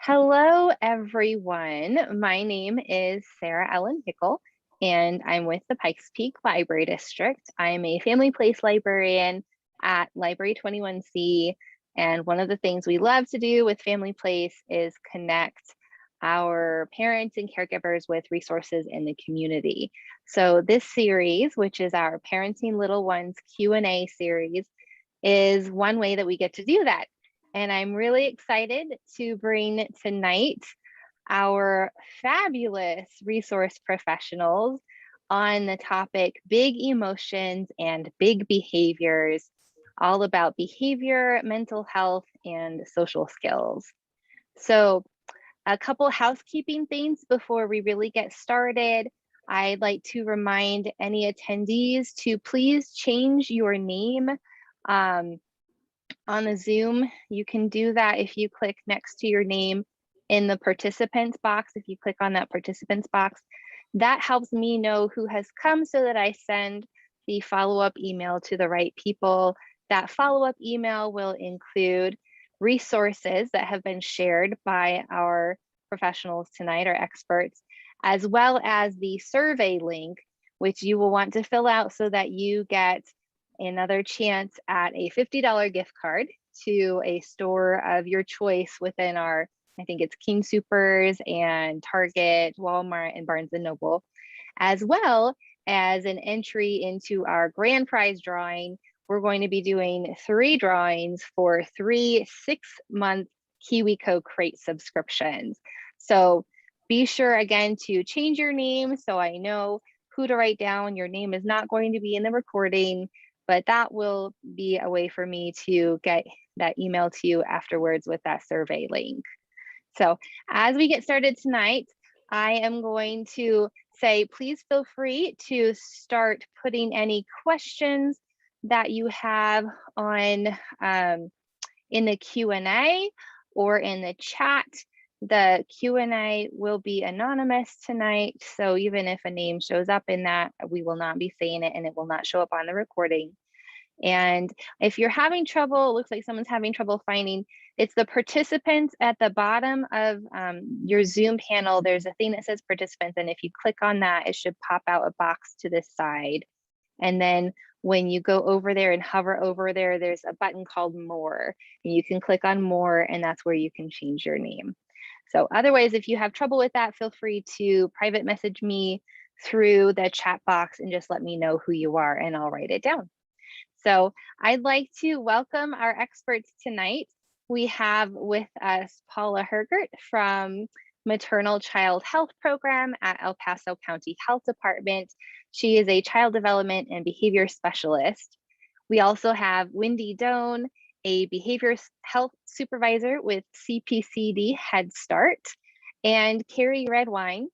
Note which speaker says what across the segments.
Speaker 1: Hello, everyone. My name is Sarah Ellen Hickle, and I'm with the Pikes Peak Library District. I'm a family place librarian at Library 21C, and one of the things we love to do with Family Place is connect our parents and caregivers with resources in the community. So this series, which is our Parenting Little Ones Q&A series, is one way that we get to do that. And I'm really excited to bring tonight our fabulous resource professionals on the topic big emotions and big behaviors, all about behavior, mental health, and social skills. So a couple housekeeping things before we really get started. I'd like to remind any attendees to please change your name. On the Zoom, you can do that if you click next to your name in the participants box. If you click on that participants box, that helps me know who has come so that I send the follow-up email to the right people. That follow-up email will include resources that have been shared by our professionals tonight, our experts, as well as the survey link, which you will want to fill out so that you get another chance at a $50 gift card to a store of your choice within our, I think it's King Soopers and Target, Walmart, and Barnes & Noble, as well as an entry into our grand prize drawing. We're going to be doing 3 drawings for 3 6-month KiwiCo crate subscriptions. So be sure again to change your name so I know who to write down. Your name is not going to be in the recording, but that will be a way for me to get that email to you afterwards with that survey link. So as we get started tonight, I am going to say, please feel free to start putting any questions that you have on in the Q&A or in the chat. The Q&A will be anonymous tonight, so even if a name shows up in that, we will not be saying it and it will not show up on the recording. And if you're having trouble, it looks like someone's having trouble finding, it's the participants at the bottom of your Zoom panel. There's a thing that says participants, and if you click on that, it should pop out a box to the side. And then when you go over there and hover over there, there's a button called More, and you can click on More, and that's where you can change your name. So otherwise, if you have trouble with that, feel free to private message me through the chat box and just let me know who you are and I'll write it down. So I'd like to welcome our experts tonight. We have with us Paula Herr from Maternal Child Health Program at El Paso County Health Department. She is a child development and behavior specialist. We also have Wendy Doan, a behavior health supervisor with CPSD Head Start, and Carrie Redwine,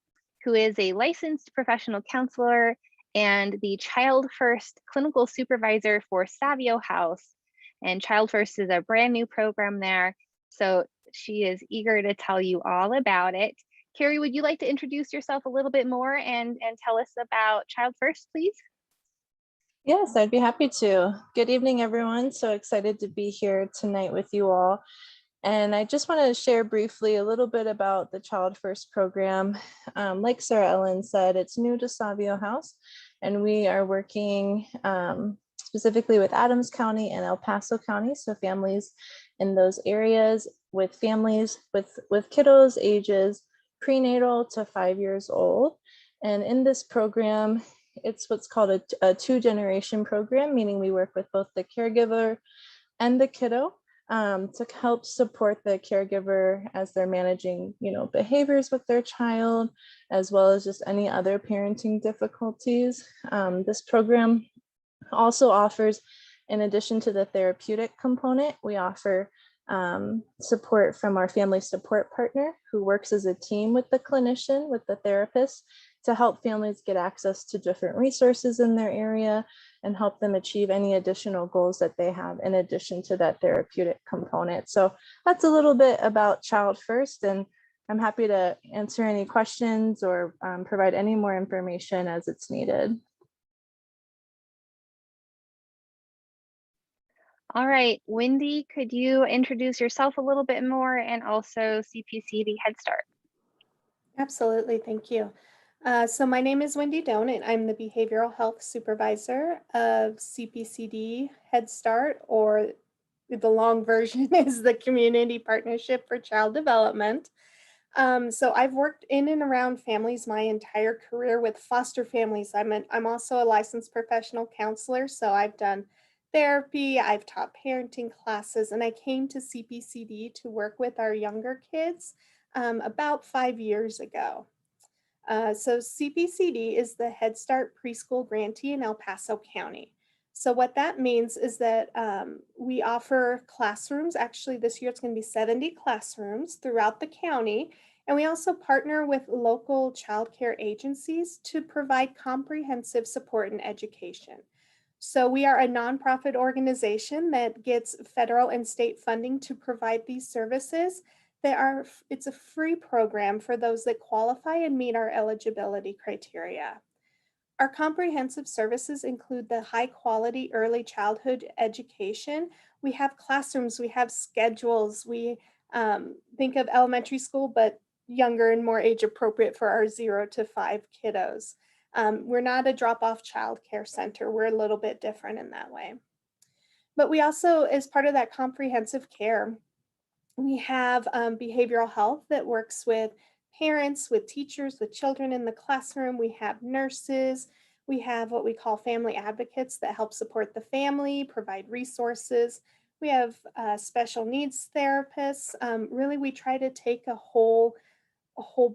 Speaker 1: who is a licensed professional counselor and the Child First clinical supervisor for Savio House. And Child First is a brand new program there, so she is eager to tell you all about it. Carrie, would you like to introduce yourself a little bit more and tell us about Child First, please?
Speaker 2: Yes, I'd be happy to. Good evening, everyone. So excited to be here tonight with you all. And I just want to share briefly a little bit about the Child First program. Like Sarah Ellen said, it's new to Savio House, and we are working specifically with Adams County and El Paso County. So families in those areas with families with kiddos ages prenatal to 5 years old. And in this program, it's what's called a 2-generation program, meaning we work with both the caregiver and the kiddo to help support the caregiver as they're managing, behaviors with their child, as well as just any other parenting difficulties. This program also offers, in addition to the therapeutic component, we offer support from our family support partner who works as a team with the clinician, with the therapist, to help families get access to different resources in their area and help them achieve any additional goals that they have in addition to that therapeutic component. So that's a little bit about Child First, and I'm happy to answer any questions or provide any more information as it's needed.
Speaker 1: All right, Wendy, could you introduce yourself a little bit more and also CPCD Head Start?
Speaker 3: Absolutely, thank you. So my name is Wendy Doan, and I'm the Behavioral Health Supervisor of CPCD Head Start, or the long version is the Community Partnership for Child Development. So I've worked in and around families my entire career with foster families. I'm also a licensed professional counselor, so I've done therapy, I've taught parenting classes, and I came to CPCD to work with our younger kids about 5 years ago. So CPCD is the Head Start preschool grantee in El Paso County. So what that means is that we offer classrooms. Actually, this year it's going to be 70 classrooms throughout the county. And we also partner with local childcare agencies to provide comprehensive support and education. So we are a nonprofit organization that gets federal and state funding to provide these services. It's a free program for those that qualify and meet our eligibility criteria. Our comprehensive services include the high quality early childhood education. We have classrooms, we have schedules, we think of elementary school, but younger and more age appropriate for our 0 to 5 kiddos. We're not a drop-off childcare center. We're a little bit different in that way. But we also, as part of that comprehensive care, we have behavioral health that works with parents, with teachers, with children in the classroom. We have nurses. We have what we call family advocates that help support the family, provide resources. We have special needs therapists. Really, we try to take a whole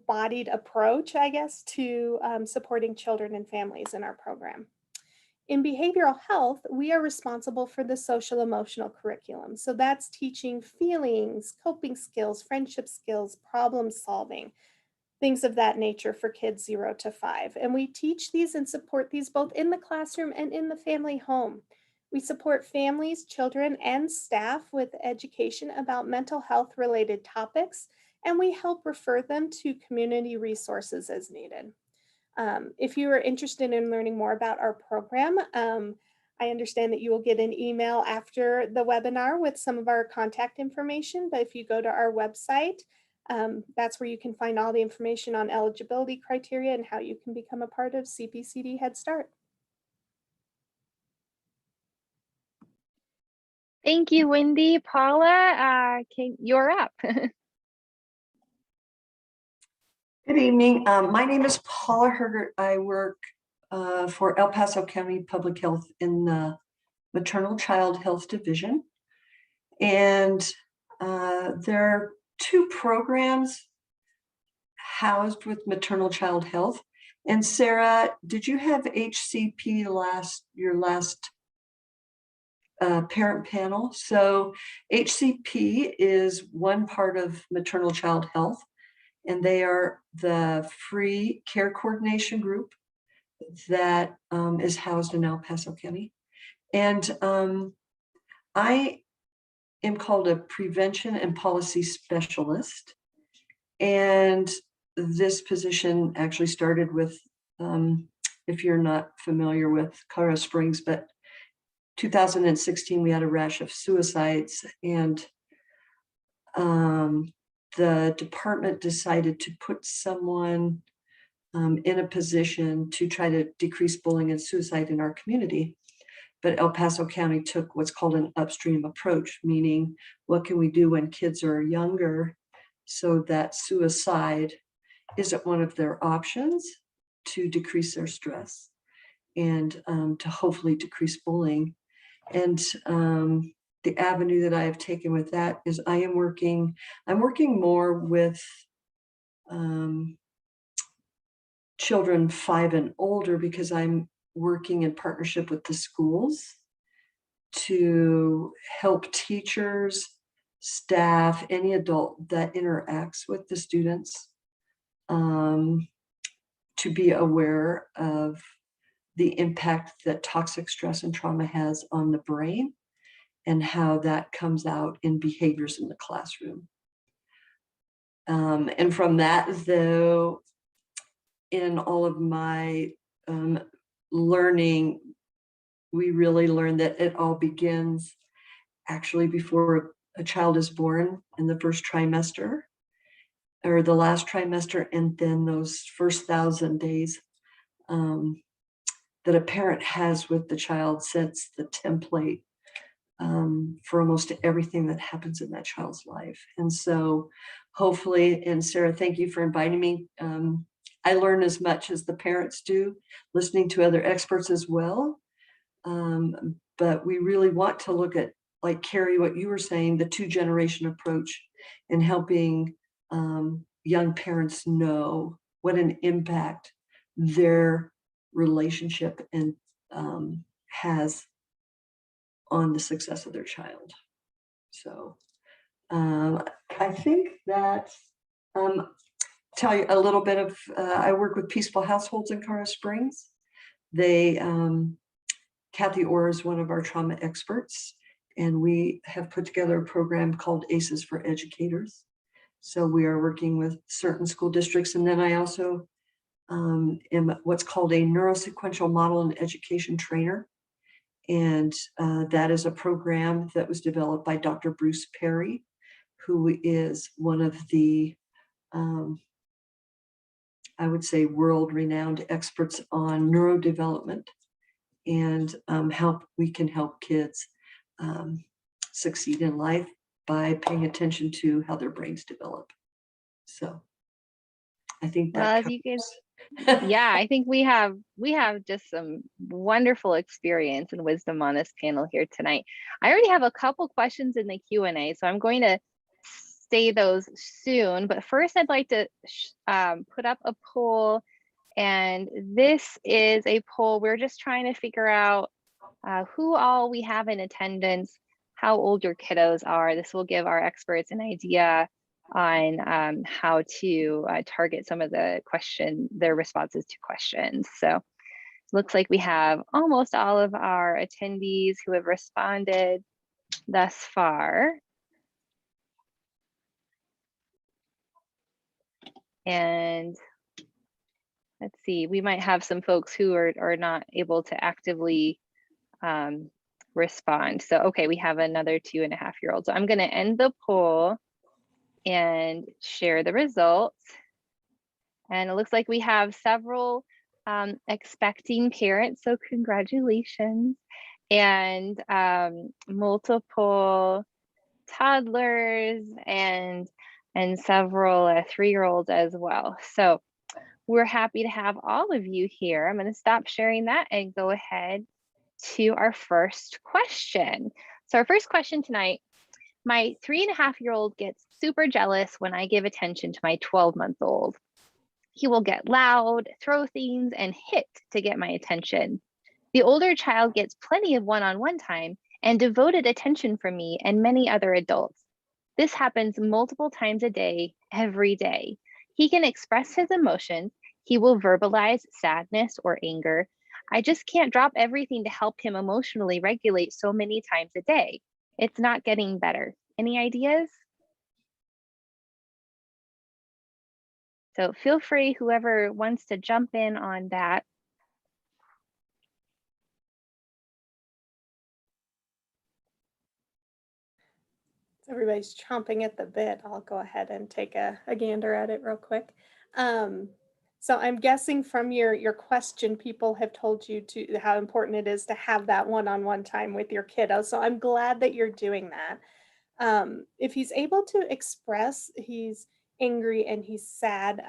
Speaker 3: bodied approach, I guess, to supporting children and families in our program. In behavioral health, we are responsible for the social emotional curriculum. So that's teaching feelings, coping skills, friendship skills, problem solving, things of that nature for kids 0 to 5. And we teach these and support these both in the classroom and in the family home. We support families, children, and staff with education about mental health related topics, and we help refer them to community resources as needed. If you are interested in learning more about our program, I understand that you will get an email after the webinar with some of our contact information, but if you go to our website, that's where you can find all the information on eligibility criteria and how you can become a part of CPCD Head Start.
Speaker 1: Thank you, Wendy. Paula, you're up.
Speaker 4: Good evening. My name is Paula Herr. I work for El Paso County Public Health in the Maternal Child Health Division. And there are two programs housed with maternal child health. And Sarah, did you have HCP your last parent panel? So HCP is one part of maternal child health, and they are the free care coordination group that is housed in El Paso County. And I am called a prevention and policy specialist. And this position actually started with, if you're not familiar with Colorado Springs, but 2016, we had a rash of suicides, and the department decided to put someone in a position to try to decrease bullying and suicide in our community. But El Paso County took what's called an upstream approach, meaning what can we do when kids are younger so that suicide isn't one of their options to decrease their stress and to hopefully decrease bullying. And the avenue that I have taken with that is I'm working more with children 5 and older, because I'm working in partnership with the schools to help teachers, staff, any adult that interacts with the students to be aware of the impact that toxic stress and trauma has on the brain and how that comes out in behaviors in the classroom. And from that, though, in all of my learning, we really learned that it all begins actually before a child is born in the first trimester or the last trimester, and then those first 1,000 days that a parent has with the child sets the template for almost everything that happens in that child's life. And so hopefully, and Sarah, thank you for inviting me. I learn as much as the parents do, listening to other experts as well. But we really want to look at, like Carrie, what you were saying, the 2-generation approach and helping young parents know what an impact their relationship and has on the success of their child. So I think that tell you a little bit of, I work with Peaceful Households in Colorado Springs. They, Kathy Orr is one of our trauma experts, and we have put together a program called ACEs for Educators. So we are working with certain school districts. And then I also am what's called a neurosequential model and education trainer. And that is a program that was developed by Dr. Bruce Perry, who is one of the, I would say, world-renowned experts on neurodevelopment and how we can help kids succeed in life by paying attention to how their brains develop. So I think that
Speaker 1: Well, as you guys, yeah, I think we have just some wonderful experience and wisdom on this panel here tonight. I already have a couple questions in the Q&A, so I'm going to say those soon. But first, I'd like to put up a poll, and this is a poll. We're just trying to figure out who all we have in attendance, how old your kiddos are. This will give our experts an idea on how to target some of their responses to questions. So looks like we have almost all of our attendees who have responded thus far. And let's see, we might have some folks who are not able to actively respond. So, okay, we have another 2.5-year-old. So I'm gonna end the poll and share the results. And it looks like we have several expecting parents, so congratulations, and multiple toddlers and several 3-year-olds as well. So we're happy to have all of you here. I'm going to stop sharing that and go ahead to our first question. So our first question tonight: my 3.5-year-old gets super jealous when I give attention to my 12-month-old. He will get loud, throw things, and hit to get my attention. The older child gets plenty of one-on-one time and devoted attention from me and many other adults. This happens multiple times a day, every day. He can express his emotions. He will verbalize sadness or anger. I just can't drop everything to help him emotionally regulate so many times a day. It's not getting better. Any ideas? So feel free, whoever wants to jump in on that.
Speaker 3: Everybody's chomping at the bit. I'll go ahead and take a gander at it real quick. So I'm guessing from your question, people have told you how important it is to have that one-on-one time with your kiddo. So I'm glad that you're doing that. If he's able to express he's angry and he's sad,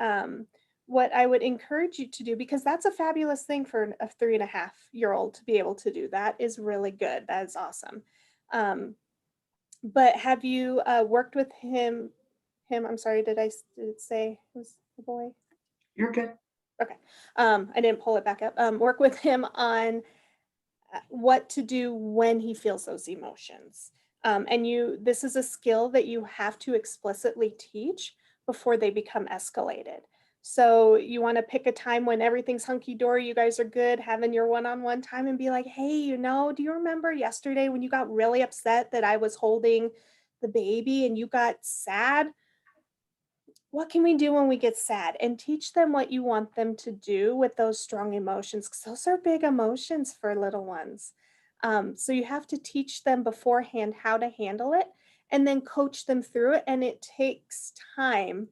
Speaker 3: what I would encourage you to do, because that's a fabulous thing for a 3.5-year-old to be able to do, that is really good. That is awesome. But have you worked with him? I'm sorry, did it say it was a boy?
Speaker 4: You're good.
Speaker 3: Okay. I didn't pull it back up. Work with him on what to do when he feels those emotions. And this is a skill that you have to explicitly teach before they become escalated. So you want to pick a time when everything's hunky-dory, you guys are good, having your one-on-one time, and be like, hey, do you remember yesterday when you got really upset that I was holding the baby and you got sad? What can we do when we get sad? And teach them what you want them to do with those strong emotions, because those are big emotions for little ones. So you have to teach them beforehand how to handle it and then coach them through it. And it takes time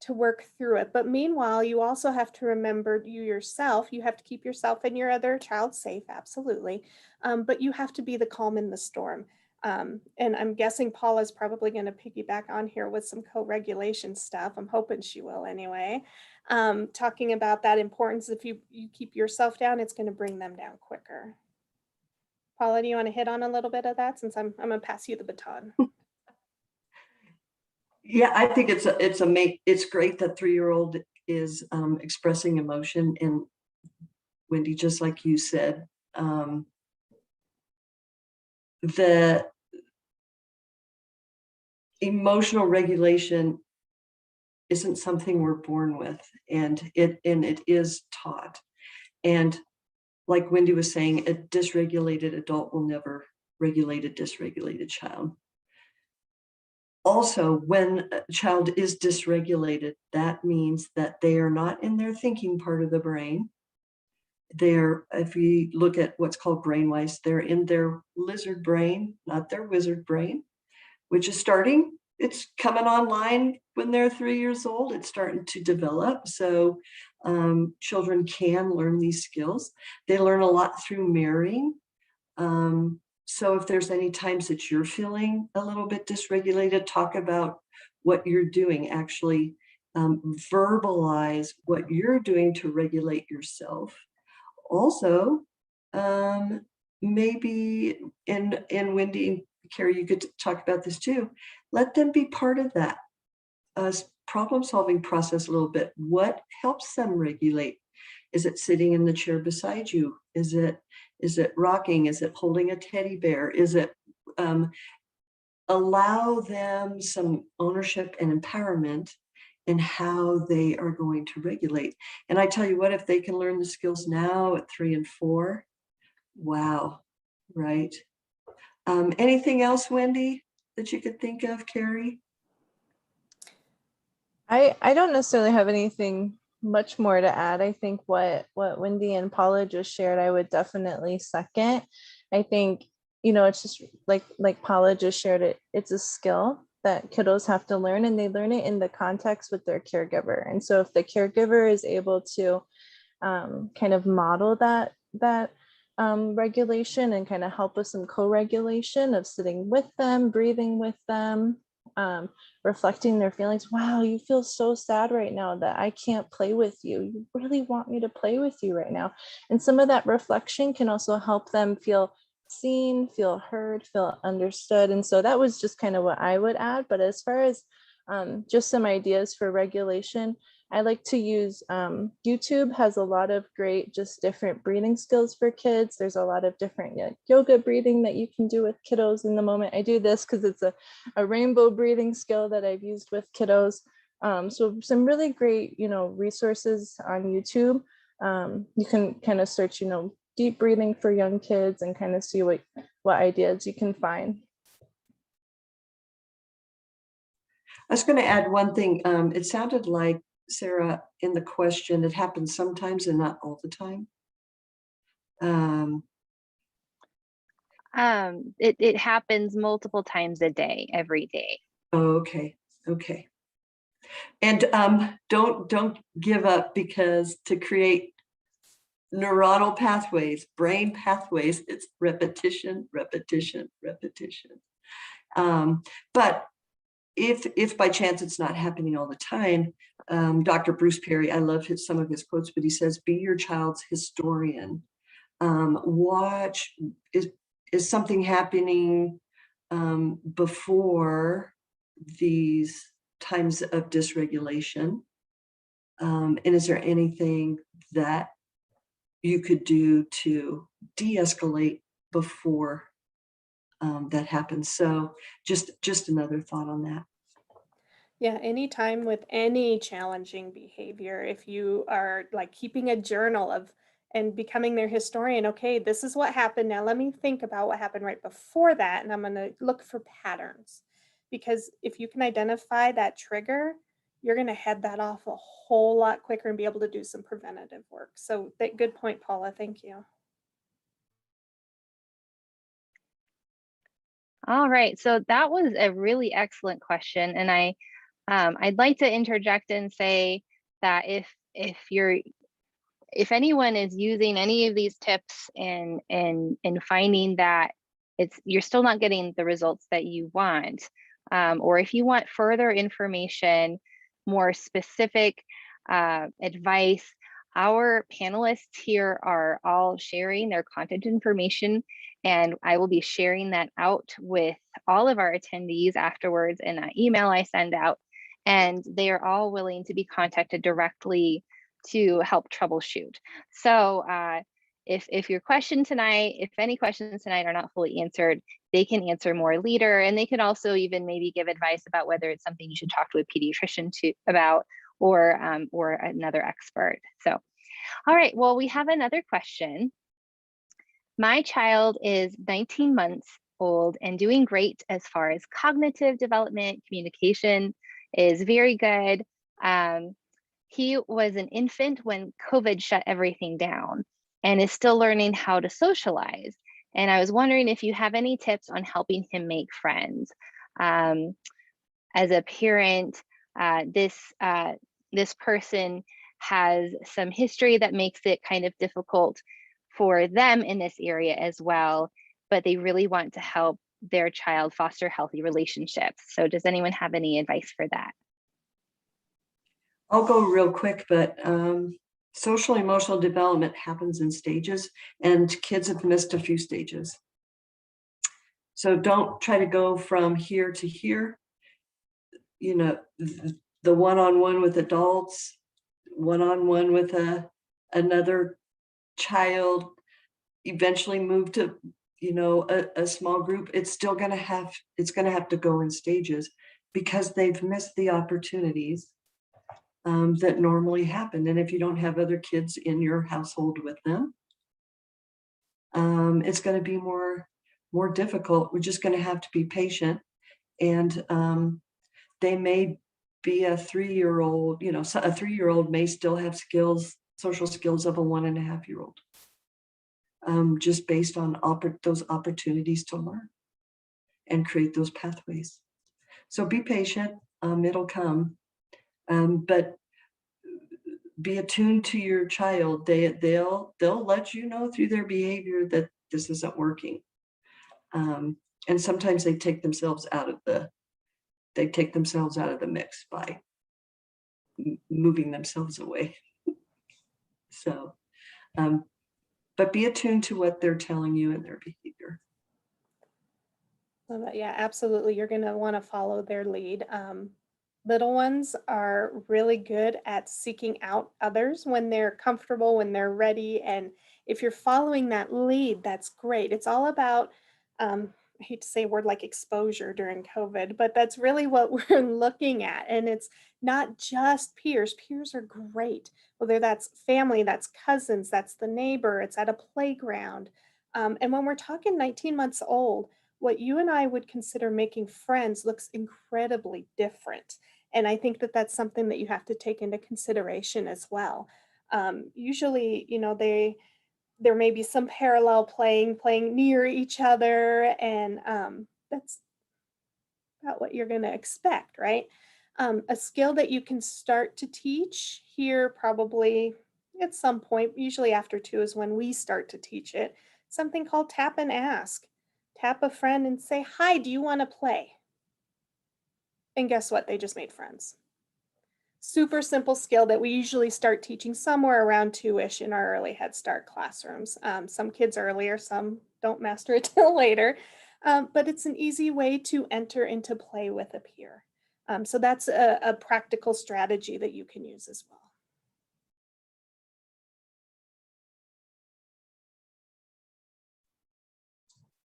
Speaker 3: to work through it. But meanwhile, you also have to remember you yourself, you have to keep yourself and your other child safe, absolutely. But you have to be the calm in the storm. And I'm guessing Paula's probably going to piggyback on here with some co-regulation stuff. I'm hoping she will anyway. Talking about that importance, if you keep yourself down, it's going to bring them down quicker. Paula, do you want to hit on a little bit of that, since I'm going to pass you the baton?
Speaker 4: Yeah, I think it's great that 3-year-old is expressing emotion. And Wendy, just like you said, the emotional regulation isn't something we're born with, and it is taught. And like Wendy was saying, a dysregulated adult will never regulate a dysregulated child. Also, when a child is dysregulated, that means that they are not in their thinking part of the brain. If we look at what's called brainwise, they're in their lizard brain, not their wizard brain, which is it's coming online when they're 3 years old. It's starting to develop. So children can learn these skills. They learn a lot through mirroring. So if there's any times that you're feeling a little bit dysregulated, talk about what you're doing. Actually verbalize what you're doing to regulate yourself. Also, maybe, and Wendy, Carrie, you could talk about this too. Let them be part of that problem-solving process a little bit. What helps them regulate? Is it sitting in the chair beside you? Is it rocking? Is it holding a teddy bear? Is it allow them some ownership and empowerment in how they are going to regulate? And I tell you what, if they can learn the skills now at 3 and 4, wow, right? Anything else, Wendy, that you could think of, Carrie?
Speaker 2: I don't necessarily have anything much more to add. I think what Wendy and Paula just shared, I would definitely second. I think, it's just like Paula just shared it. It's a skill that kiddos have to learn, and they learn it in the context with their caregiver. And so if the caregiver is able to kind of model that regulation and kind of help with some co-regulation of sitting with them, breathing with them, reflecting their feelings. Wow, you feel so sad right now that I can't play with you. You really want me to play with you right now. And some of that reflection can also help them feel seen, feel heard, feel understood. And so that was just kind of what I would add. But as far as just some ideas for regulation, I like to use YouTube has a lot of great, just different breathing skills for kids. There's a lot of different yoga breathing that you can do with kiddos in the moment. I do this because it's a rainbow breathing skill that I've used with kiddos. So some really great, resources on YouTube. You can kind of search, deep breathing for young kids and kind of see what ideas you can find.
Speaker 4: I was going to add one thing. It sounded like, Sarah, in the question, it happens sometimes and not all the time.
Speaker 1: It happens multiple times a day, every day.
Speaker 4: Okay. And don't give up, because to create neuronal pathways, brain pathways, it's repetition. But if by chance it's not happening all the time, Dr. Bruce Perry, I love some of his quotes, but he says, be your child's historian. Watch, is something happening before these times of dysregulation? And is there anything that you could do to de-escalate before that happens? So just another thought on that.
Speaker 3: Yeah, anytime with any challenging behavior, if you are like keeping a journal of and becoming their historian, okay, this is what happened. Now let me think about what happened right before that, and I'm going to look for patterns. Because if you can identify that trigger, you're going to head that off a whole lot quicker and be able to do some preventative work. So good point, Paula. Thank you.
Speaker 1: All right, so that was a really excellent question, and I'd like to interject and say that if anyone is using any of these tips and finding that you're still not getting the results that you want, or if you want further information, more specific advice, our panelists here are all sharing their contact information, and I will be sharing that out with all of our attendees afterwards in an email I send out, and they are all willing to be contacted directly to help troubleshoot. So if your question tonight, if any questions tonight are not fully answered, they can answer more later, and they can also even maybe give advice about whether it's something you should talk to a pediatrician about, or another expert. So, all right, well, we have another question. My child is 19 months old and doing great as far as cognitive development. Communication is very good. He was an infant when COVID shut everything down and is still learning how to socialize. And I was wondering if you have any tips on helping him make friends. As a parent, this person has some history that makes it kind of difficult for them in this area as well, but they really want to help their child foster healthy relationships. So does anyone have any advice for that?
Speaker 4: I'll go real quick, but social emotional development happens in stages, and kids have missed a few stages. So don't try to go from here to here. You know, the one-on-one with adults, one-on-one with another child, eventually move to, you know, a small group. It's still going to have to go in stages because they've missed the opportunities that normally happen. And if you don't have other kids in your household with them, it's going to be more difficult. We're just going to have to be patient. And they may be a 3-year-old, you know, so a 3-year-old may still have social skills of a 1.5-year-old, just based on those opportunities to learn and create those pathways. So be patient, it'll come. But be attuned to your child. They'll let you know through their behavior that this isn't working. And sometimes they take themselves out of the mix by moving themselves away. So, but be attuned to what they're telling you and their behavior.
Speaker 3: Yeah, absolutely. You're going to want to follow their lead. Little ones are really good at seeking out others when they're comfortable, when they're ready. And if you're following that lead, that's great. It's all about, I hate to say a word like exposure during COVID, but that's really what we're looking at. And it's not just peers. Peers are great, whether that's family, that's cousins, that's the neighbor, it's at a playground. And when we're talking 19 months old, what you and I would consider making friends looks incredibly different. And I think that that's something that you have to take into consideration as well. Usually, you know, there may be some parallel playing near each other, and that's about what you're going to expect, right? A skill that you can start to teach here probably at some point, usually after 2 is when we start to teach it, something called tap and ask. Tap a friend and say, "Hi, do you want to play?" And guess what? They just made friends. Super simple skill that we usually start teaching somewhere around 2-ish in our early Head Start classrooms. Some kids earlier, some don't master it till later, but it's an easy way to enter into play with a peer. So that's a practical strategy that you can use as well.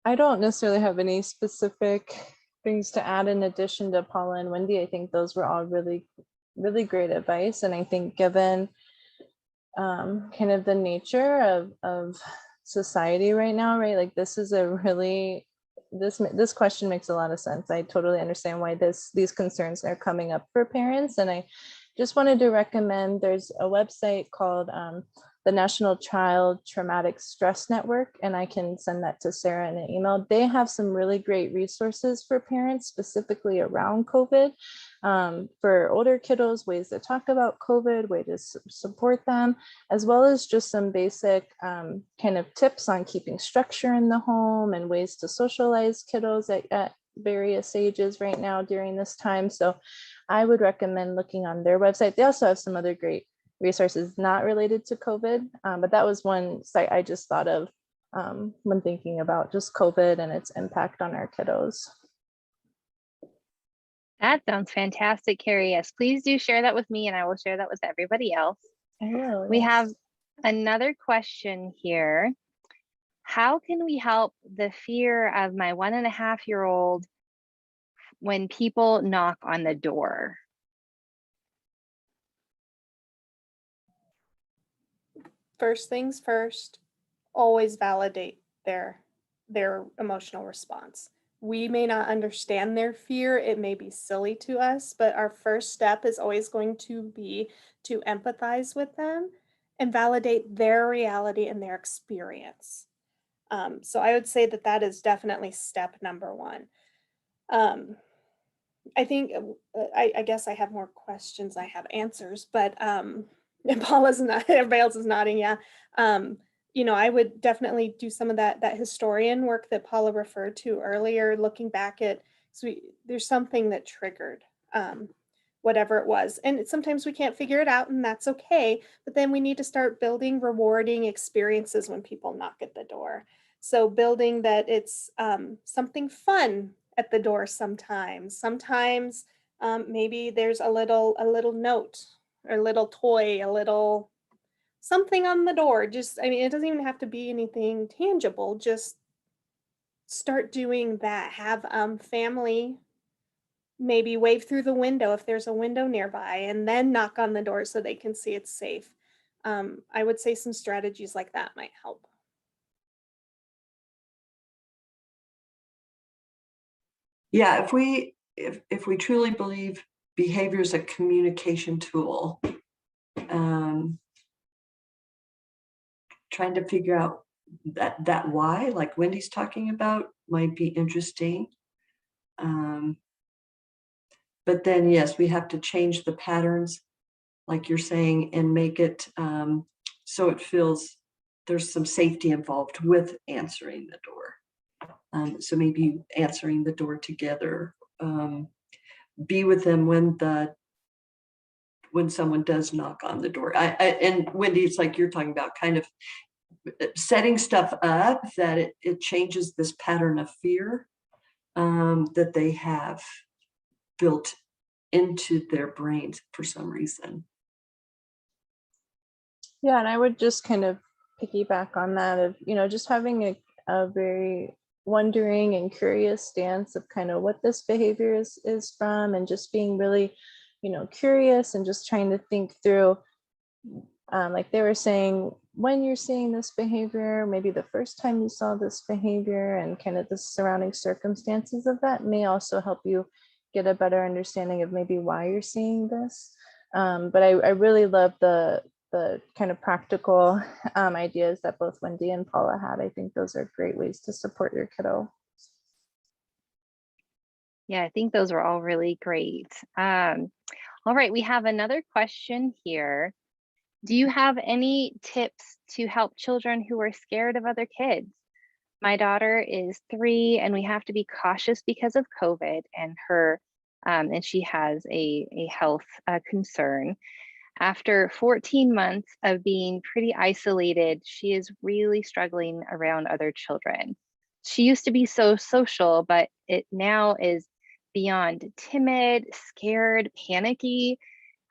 Speaker 2: I don't necessarily have any specific things to add in addition to Paula and Wendy. I think those were all really, really great advice. And I think given kind of the nature of society right now, right? Like this is a really, this question makes a lot of sense. I totally understand why these concerns are coming up for parents. And I just wanted to recommend, there's a website called the National Child Traumatic Stress Network, and I can send that to Sarah in an email. They have some really great resources for parents specifically around COVID, for older kiddos, ways to talk about COVID, way to support them, as well as just some basic kind of tips on keeping structure in the home and ways to socialize kiddos at various ages right now during this time. So I would recommend looking on their website. They also have some other great resources not related to COVID, but that was one site I just thought of when thinking about just COVID and its impact on our kiddos.
Speaker 1: That sounds fantastic, Carrie. Yes, please do share that with me and I will share that with everybody else.
Speaker 2: I will,
Speaker 1: We
Speaker 2: yes.
Speaker 1: have another question here. How can we help the fear of my 1.5-year-old when people knock on the door?
Speaker 3: First things first, always validate their emotional response. We may not understand their fear. It may be silly to us, but our first step is always going to be to empathize with them and validate their reality and their experience. So I would say that that is definitely step number one. I think I guess I have more questions. I have answers, but and Paula's not. Everybody else is nodding. Yeah. You know, I would definitely do some of that historian work that Paula referred to earlier, looking back at, there's something that triggered whatever it was. And sometimes we can't figure it out, and that's okay. But then we need to start building rewarding experiences when people knock at the door. So building that it's something fun at the door sometimes. Sometimes maybe there's a little note or a little toy, a little something on the door. Just, I mean, it doesn't even have to be anything tangible. Just start doing that. Have family maybe wave through the window if there's a window nearby, and then knock on the door so they can see it's safe. I would say some strategies like that might help.
Speaker 4: Yeah, if we truly believe behavior is a communication tool, trying to figure out that why, like Wendy's talking about, might be interesting. But then, yes, we have to change the patterns, like you're saying, and make it so it feels there's some safety involved with answering the door. So maybe answering the door together, be with them when someone does knock on the door. And Wendy, it's like you're talking about, kind of setting stuff up that it changes this pattern of fear that they have built into their brains for some reason.
Speaker 2: Yeah, and I would just kind of piggyback on that of, you know, just having a very wondering and curious stance of kind of what this behavior is from, and just being really, you know, curious and just trying to think through, like they were saying, when you're seeing this behavior, maybe the first time you saw this behavior, and kind of the surrounding circumstances of that may also help you get a better understanding of maybe why you're seeing this. But I really love the kind of practical ideas that both Wendy and Paula had. I think those are great ways to support your kiddo.
Speaker 1: Yeah, I think those are all really great. All right, we have another question here. Do you have any tips to help children who are scared of other kids? My daughter is 3 and we have to be cautious because of COVID and her, and she has a health concern. After 14 months of being pretty isolated, she is really struggling around other children. She used to be so social, but it now is beyond timid, scared, panicky,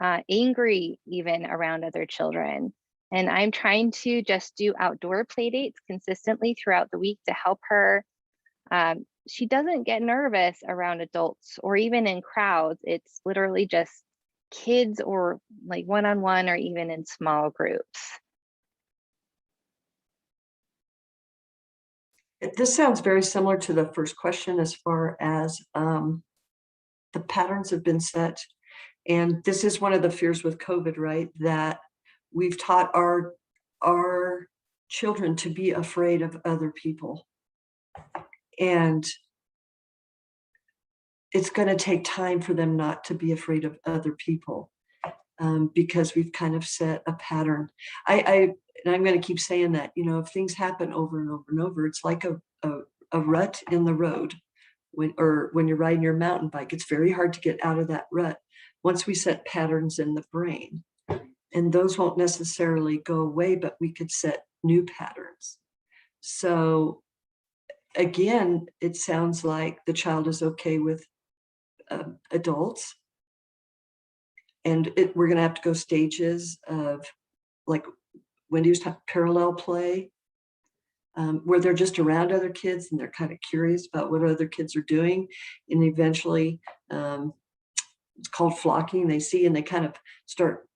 Speaker 1: angry even around other children. And I'm trying to just do outdoor play dates consistently throughout the week to help her. She doesn't get nervous around adults or even in crowds. It's literally just kids or like one-on-one or even in small groups.
Speaker 4: This sounds very similar to the first question as far as the patterns have been set. And this is one of the fears with COVID, right? That we've taught our our children to be afraid of other people. And it's going to take time for them not to be afraid of other people, because we've kind of set a pattern. And I'm going to keep saying that, you know, if things happen over and over and over, it's like a rut in the road. When you're riding your mountain bike, it's very hard to get out of that rut once we set patterns in the brain. And those won't necessarily go away, but we could set new patterns. So again, it sounds like the child is okay with adults. And we're going to have to go stages of, like Wendy was talking, parallel play, where they're just around other kids and they're kind of curious about what other kids are doing. And eventually, it's called flocking. They see and they kind of start,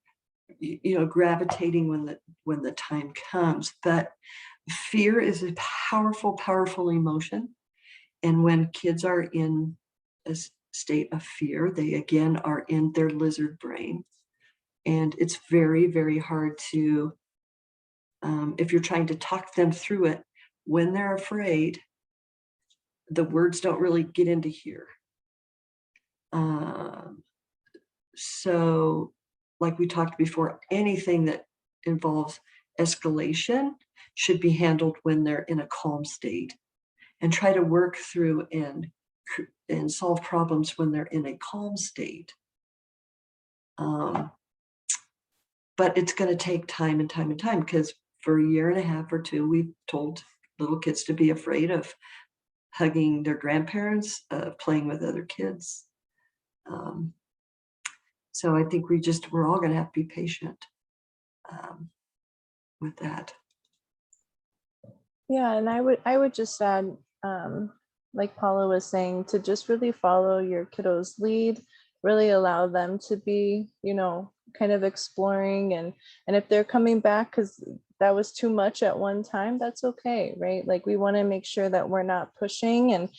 Speaker 4: you know, gravitating when the time comes. But fear is a powerful, powerful emotion. And when kids are in a state of fear, they again are in their lizard brain. And it's very, very hard to, if you're trying to talk them through it, when they're afraid, the words don't really get into here. So like we talked before, anything that involves escalation should be handled when they're in a calm state, and try to work through and solve problems when they're in a calm state. But it's going to take time and time and time, because for a year and a half or two, we've told little kids to be afraid of hugging their grandparents, playing with other kids. So I think we're all going to have to be patient with that.
Speaker 2: Yeah, and I would just add, like Paula was saying, to just really follow your kiddos' lead, really allow them to be, you know, kind of exploring, and if they're coming back because that was too much at one time, that's okay, right? Like, we want to make sure that we're not pushing and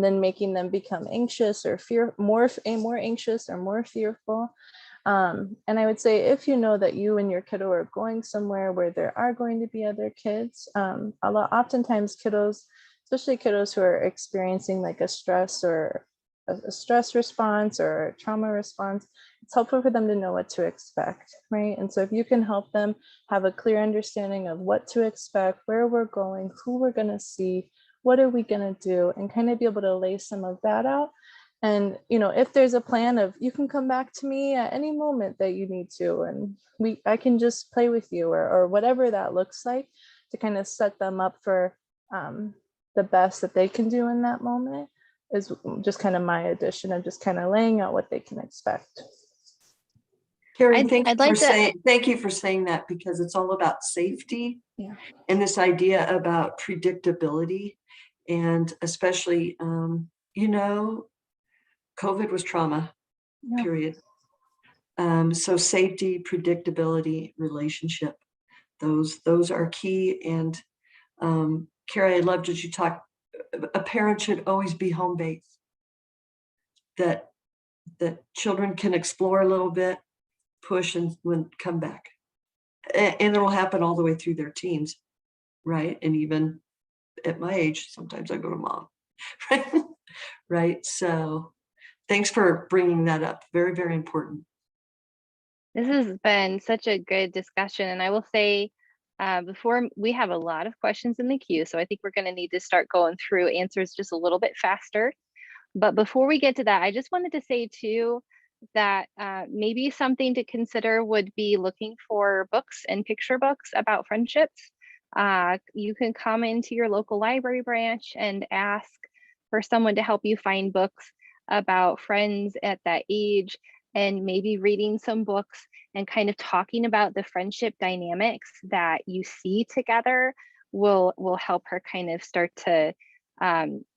Speaker 2: then making them become anxious or more anxious or more fearful. And I would say, if you know that you and your kiddo are going somewhere where there are going to be other kids, oftentimes kiddos, especially kiddos who are experiencing like a stress response or a trauma response, it's helpful for them to know what to expect, right? And so if you can help them have a clear understanding of what to expect, where we're going, who we're going to see, what are we going to do, and kind of be able to lay some of that out. And, you know, if there's a plan of, you can come back to me at any moment that you need to, and I can just play with you, or whatever that looks like, to kind of set them up for the best that they can do in that moment, is just kind of my addition of just kind of laying out what they can expect.
Speaker 4: Carrie, thank you for saying that, because it's all about safety.
Speaker 2: Yeah.
Speaker 4: And this idea about predictability, and especially, you know, COVID was trauma,
Speaker 2: Yeah.
Speaker 4: period. So safety, predictability, relationship, those are key. And Carrie, I loved that you talked, a parent should always be home based, that children can explore a little bit, push, and come back. And it'll happen all the way through their teens, right? And even at my age, sometimes I go to mom, right? Right. So thanks for bringing that up. Very, very important.
Speaker 1: This has been such a good discussion. And I will say, before, we have a lot of questions in the queue, so I think we're going to need to start going through answers just a little bit faster. But before we get to that, I just wanted to say too, that maybe something to consider would be looking for books and picture books about friendships. You can come into your local library branch and ask for someone to help you find books about friends at that age, and maybe reading some books and kind of talking about the friendship dynamics that you see together will help her kind of start to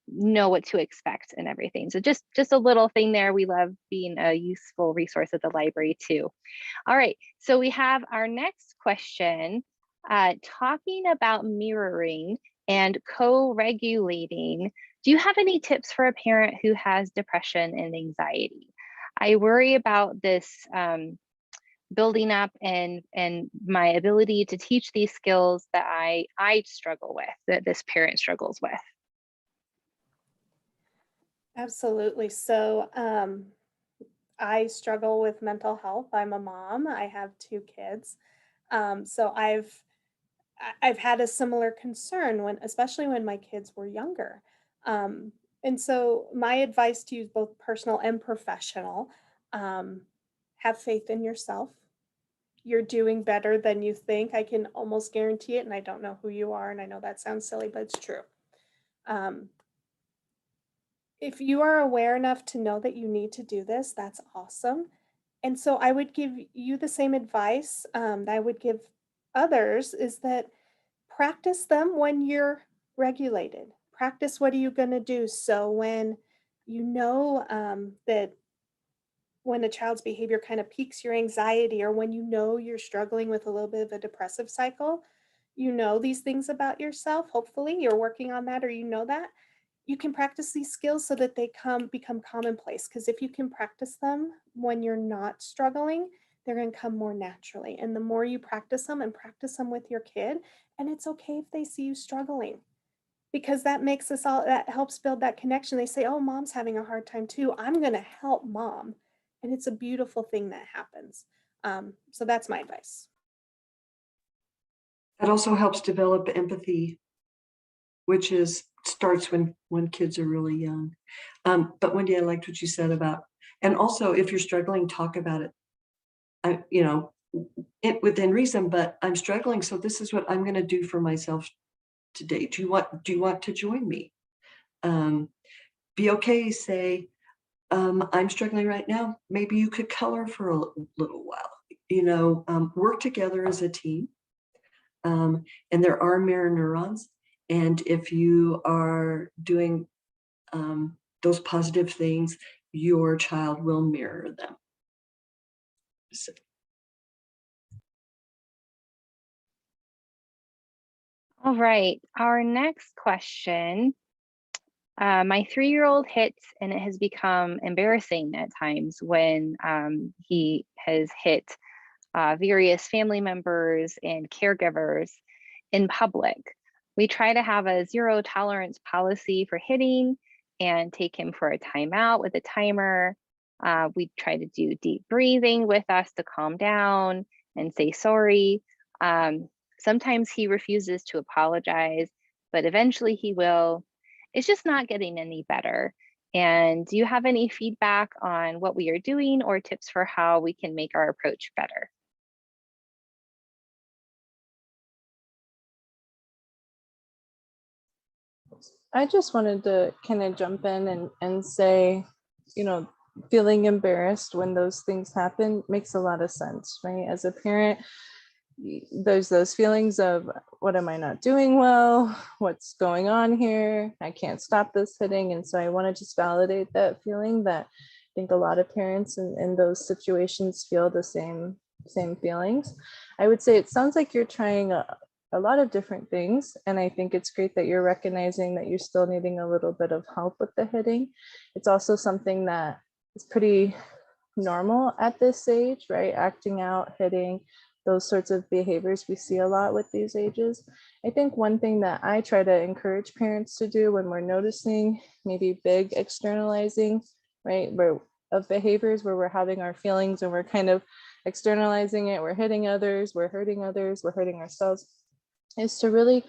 Speaker 1: know what to expect and everything. So just a little thing there. We love being a useful resource at the library too. All right, so we have our next question, talking about mirroring and co-regulating. Do you have any tips for a parent who has depression and anxiety? I worry about this building up and my ability to teach these skills that I struggle with, that this parent struggles with.
Speaker 3: Absolutely. So I struggle with mental health. I'm a mom. I have 2 kids. So I've had a similar concern when, especially when my kids were younger. Um, and so my advice to you, both personal and professional, um, have faith in yourself. You're doing better than you think. I can almost guarantee it. And I don't know who you are. And I know that sounds silly, but it's true. Um, if you are aware enough to know that you need to do this, that's awesome. And so I would give you the same advice that I would give others, is that practice them when you're regulated. Practice what are you going to do. So when you know that when a child's behavior kind of piques your anxiety, or when you know you're struggling with a little bit of a depressive cycle, you know these things about yourself. Hopefully you're working on that, or you know that. You can practice these skills so that they become commonplace, because if you can practice them when you're not struggling, they're going to come more naturally. And the more you practice them and practice them with your kid, and it's okay if they see you struggling, because that makes us all, that helps build that connection. They say, oh, mom's having a hard time too. I'm going to help mom. And it's a beautiful thing that happens. So that's my advice.
Speaker 4: That also helps develop empathy, which starts when kids are really young. But Wendy, I liked what you said about, and also if you're struggling, talk about it. Within reason, but I'm struggling, so this is what I'm going to do for myself today. Do you want to join me? Be okay. Say, I'm struggling right now. Maybe you could color for a little while. Work together as a team. And there are mirror neurons. And if you are doing those positive things, your child will mirror them. So.
Speaker 1: All right, our next question. My 3-year-old hits, and it has become embarrassing at times when he has hit various family members and caregivers in public. We try to have a 0 tolerance policy for hitting and take him for a timeout with a timer. We try to do deep breathing with us to calm down and say sorry. Sometimes he refuses to apologize, but eventually he will. It's just not getting any better. And do you have any feedback on what we are doing or tips for how we can make our approach better?
Speaker 2: I just wanted to kind of jump in and say, feeling embarrassed when those things happen makes a lot of sense, right? As a parent, there's those feelings of, what am I not doing well? What's going on here? I can't stop this hitting. And so I want to just validate that feeling, that I think a lot of parents in those situations feel the same feelings. I would say it sounds like you're trying a lot of different things. And I think it's great that you're recognizing that you're still needing a little bit of help with the hitting. It's also something that is pretty normal at this age, right? Acting out, hitting, those sorts of behaviors we see a lot with these ages. I think one thing that I try to encourage parents to do when we're noticing maybe big externalizing, right, of behaviors where we're having our feelings and we're kind of externalizing it, we're hitting others, we're hurting others, we're hurting ourselves, is to really,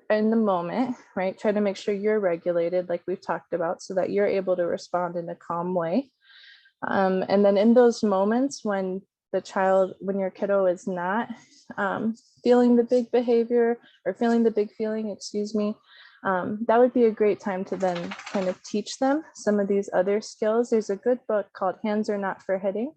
Speaker 2: in the moment, right, try to make sure you're regulated, like we've talked about, so that you're able to respond in a calm way. And then in those moments when your kiddo is not feeling the big behavior or feeling the big feeling, that would be a great time to then kind of teach them some of these other skills. There's a good book called Hands Are Not for Hitting.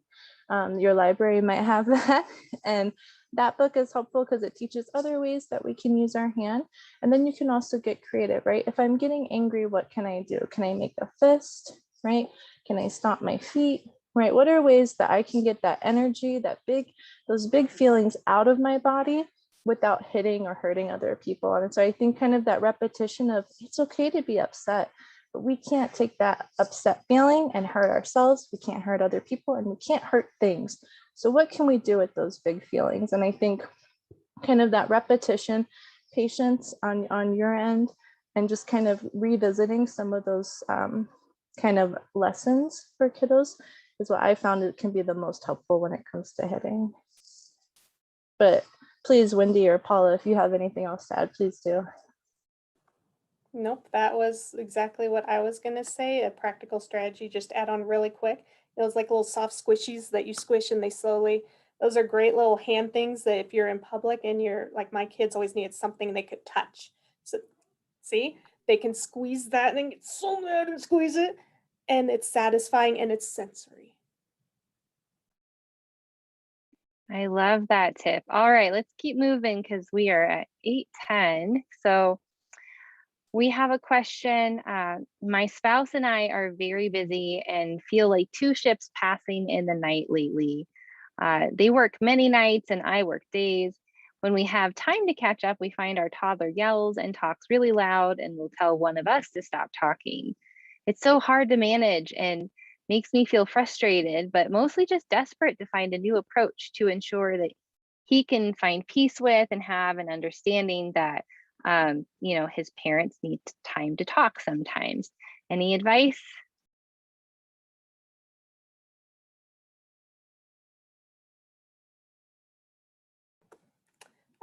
Speaker 2: Your library might have that. And that book is helpful because it teaches other ways that we can use our hand. And then you can also get creative, right? If I'm getting angry, what can I do? Can I make a fist, right? Can I stomp my feet, right? What are ways that I can get that energy, those big feelings out of my body without hitting or hurting other people? And so I think kind of that repetition of, it's okay to be upset, but we can't take that upset feeling and hurt ourselves. We can't hurt other people, and we can't hurt things. So what can we do with those big feelings? And I think kind of that repetition, patience on your end, and just kind of revisiting some of those kind of lessons for kiddos is what I found it can be the most helpful when it comes to hitting. But please, Wendy or Paula, if you have anything else to add, please do.
Speaker 3: Nope, that was exactly what I was going to say. A practical strategy, just add on really quick. Those like little soft squishies that you squish and they slowly, those are great little hand things that if you're in public and you're like, my kids always needed something they could touch. So see, they can squeeze that and get so mad and squeeze it. And it's satisfying and it's sensory.
Speaker 1: I love that tip. All right, let's keep moving because we are at 8:10. So we have a question. My spouse and I are very busy and feel like two ships passing in the night lately. They work many nights and I work days. When we have time to catch up, we find our toddler yells and talks really loud and will tell one of us to stop talking. It's so hard to manage and makes me feel frustrated, but mostly just desperate to find a new approach to ensure that he can find peace with and have an understanding that his parents need time to talk sometimes. Any advice?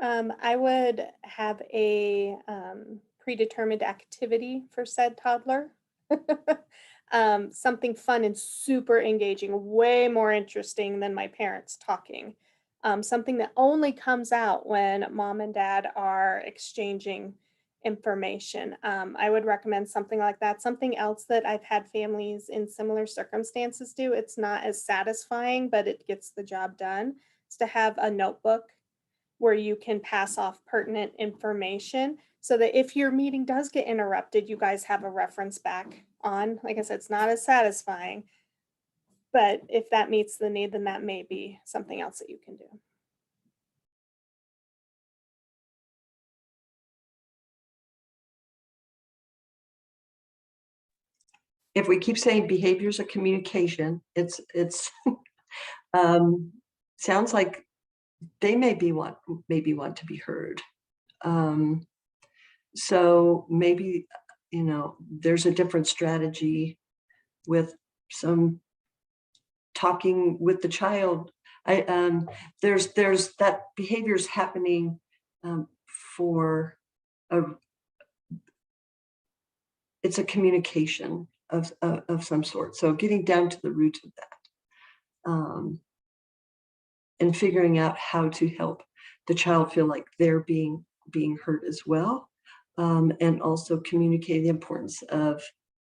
Speaker 3: I would have a predetermined activity for said toddler. Something fun and super engaging, way more interesting than my parents talking. Something that only comes out when mom and dad are exchanging information. I would recommend something like that. Something else that I've had families in similar circumstances do, it's not as satisfying, but it gets the job done, is to have a notebook where you can pass off pertinent information so that if your meeting does get interrupted, you guys have a reference back on. Like I said, it's not as satisfying, but if that meets the need, then that may be something else that you can do.
Speaker 4: If we keep saying behaviors of communication, it's sounds like they maybe want to be heard. So maybe, there's a different strategy with some talking with the child. There's that behavior's happening for it's a communication of some sort. So getting down to the root of that. And figuring out how to help the child feel like they're being heard as well, and also communicate the importance of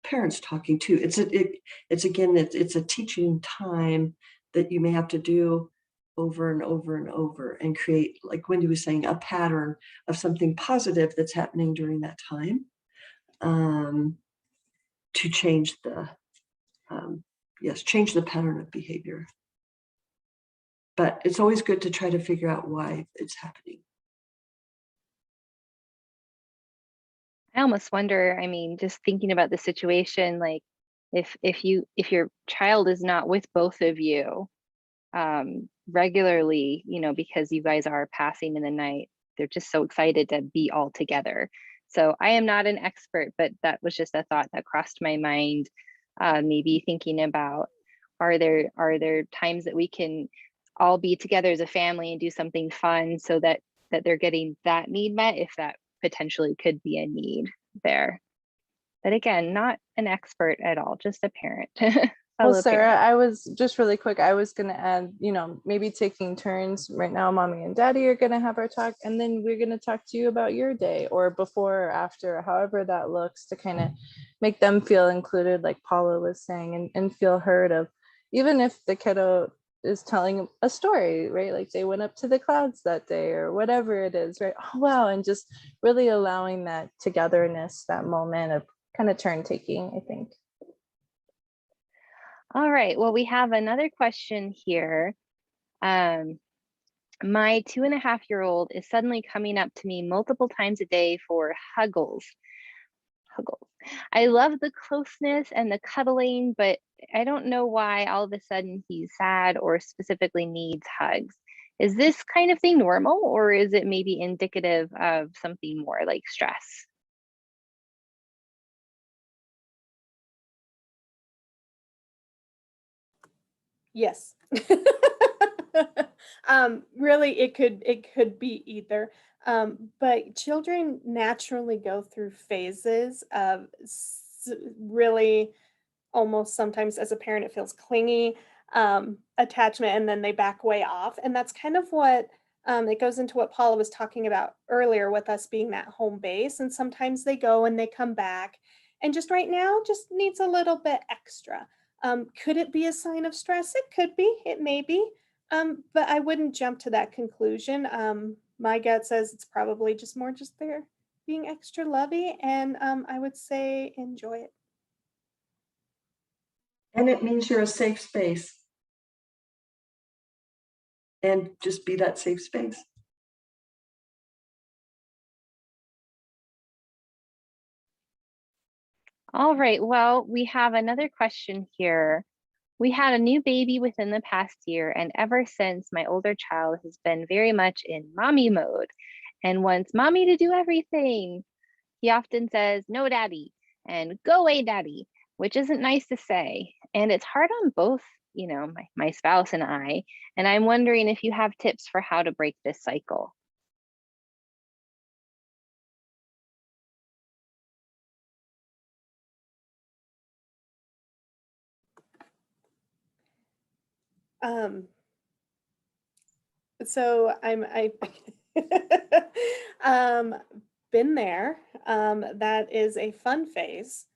Speaker 4: parents talking too. It's a teaching time that you may have to do over and over and over and create, like Wendy was saying, a pattern of something positive that's happening during that time, to change the pattern of behavior. But it's always good to try to figure out why it's happening.
Speaker 1: I almost wonder, just thinking about the situation, like if your child is not with both of you regularly, because you guys are passing in the night, they're just so excited to be all together. So I am not an expert, but that was just a thought that crossed my mind. Maybe thinking about, are there times that we can all be together as a family and do something fun so that they're getting that need met, if that potentially could be a need there. But again, not an expert at all, just a parent.
Speaker 2: Well, Sarah, I was just really quick. I was going to add, maybe taking turns. Right now, mommy and daddy are going to have our talk, and then we're going to talk to you about your day, or before or after, however that looks, to kind of make them feel included, like Paula was saying, and feel heard of, even if the kiddo is telling a story, right? Like they went up to the clouds that day or whatever it is, right? Oh, wow. And just really allowing that togetherness, that moment of kind of turn taking, I think.
Speaker 1: All right, well, we have another question here. My 2.5-year-old is suddenly coming up to me multiple times a day for Huggles. I love the closeness and the cuddling, but I don't know why all of a sudden he's sad or specifically needs hugs. Is this kind of thing normal, or is it maybe indicative of something more like stress?
Speaker 3: Yes. Really, it could be either. But children naturally go through phases of really, almost sometimes as a parent it feels clingy, attachment, and then they back way off. And that's kind of what, it goes into what Paula was talking about earlier with us being that home base. And sometimes they go and they come back, and just right now just needs a little bit extra. Could it be a sign of stress? It could be, it may be, but I wouldn't jump to that conclusion. My gut says it's probably just more just there being extra lovey, and I would say enjoy it.
Speaker 4: And it means you're a safe space. And just be that safe space.
Speaker 1: All right, well, we have another question here. We had a new baby within the past year, and ever since, my older child has been very much in mommy mode and wants mommy to do everything. He often says, no, daddy, and go away, daddy, which isn't nice to say. And it's hard on both, my spouse and I. And I'm wondering if you have tips for how to break this cycle.
Speaker 3: So I been there. That is a fun phase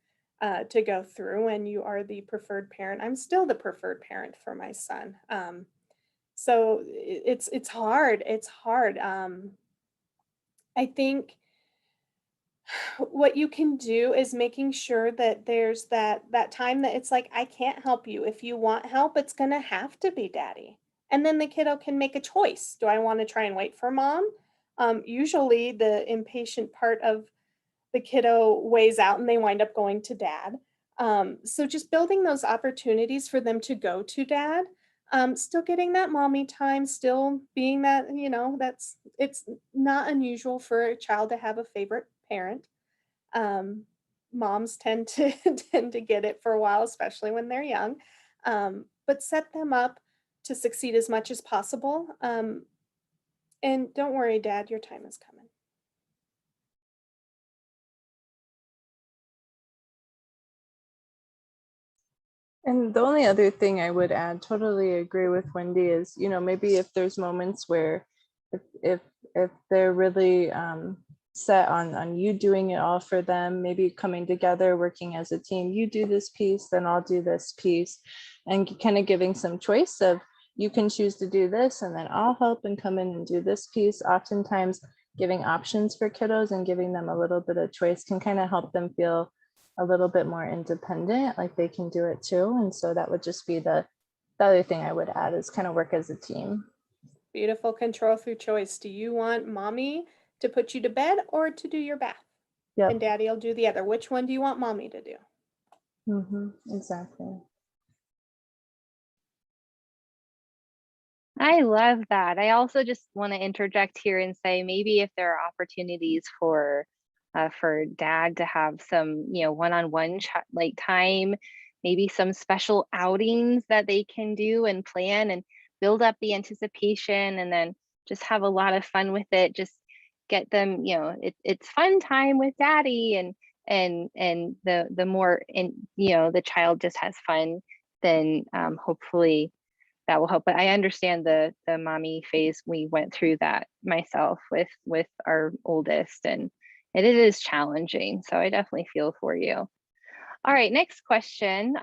Speaker 3: to go through when you are the preferred parent. I'm still the preferred parent for my son. So it's hard. It's hard. I think what you can do is making sure that there's that time that it's like, I can't help you. If you want help, it's gonna have to be daddy. And then the kiddo can make a choice. Do I want to try and wait for mom? Usually the impatient part of the kiddo weighs out and they wind up going to dad. So just building those opportunities for them to go to dad, still getting that mommy time, still being that, it's not unusual for a child to have a favorite parent. Um, Moms tend to tend to get it for a while, especially when they're young. But set them up to succeed as much as possible. And don't worry, dad, your time is coming.
Speaker 2: And the only other thing I would add, totally agree with Wendy, is, maybe if there's moments where if they're really set on you doing it all for them, maybe coming together, working as a team, you do this piece, then I'll do this piece, and kind of giving some choice of, you can choose to do this and then I'll help and come in and do this piece. Oftentimes giving options for kiddos and giving them a little bit of choice can kind of help them feel a little bit more independent, like they can do it too. And so that would just be the other thing I would add, is kind of work as a team.
Speaker 3: Beautiful control through choice. Do you want mommy to put you to bed or to do your bath?
Speaker 2: Yep.
Speaker 3: And daddy will do the other. Which one do you want mommy to do?
Speaker 2: Exactly.
Speaker 1: I love that. I also just want to interject here and say, maybe if there are opportunities for dad to have some, one-on-one like time, maybe some special outings that they can do and plan and build up the anticipation, and then just have a lot of fun with it. Just get them, it's fun time with daddy, and the more, and the child just has fun, then hopefully that will help. But I understand the mommy phase. We went through that myself with our oldest, and it is challenging. So I definitely feel for you. All right, next question.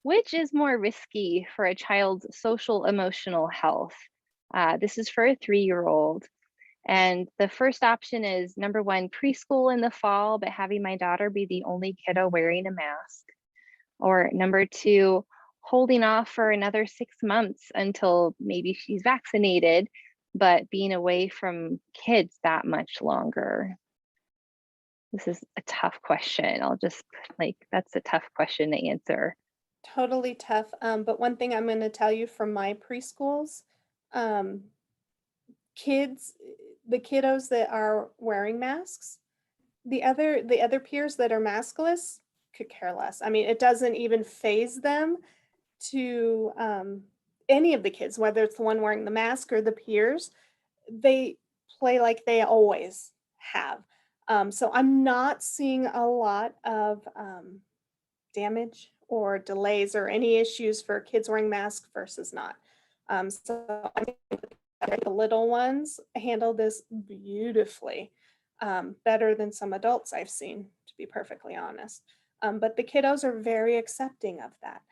Speaker 1: Which is more risky for a child's social emotional health? This is for a 3-year-old. And the first option is number 1, preschool in the fall, but having my daughter be the only kiddo wearing a mask. Or number 2, holding off for another 6 months until maybe she's vaccinated, but being away from kids that much longer. This is a tough question. I'll just that's a tough question to answer.
Speaker 3: totally tough. But one thing I'm going to tell you from my preschools, um, the kiddos that are wearing masks, the other peers that are maskless could care less. I mean, it doesn't even phase them to any of the kids, whether it's the one wearing the mask or the peers. They play like they always have. So I'm not seeing a lot of damage or delays or any issues for kids wearing masks versus not. So I think the little ones handle this beautifully, better than some adults I've seen, to be perfectly honest. But the kiddos are very accepting of that.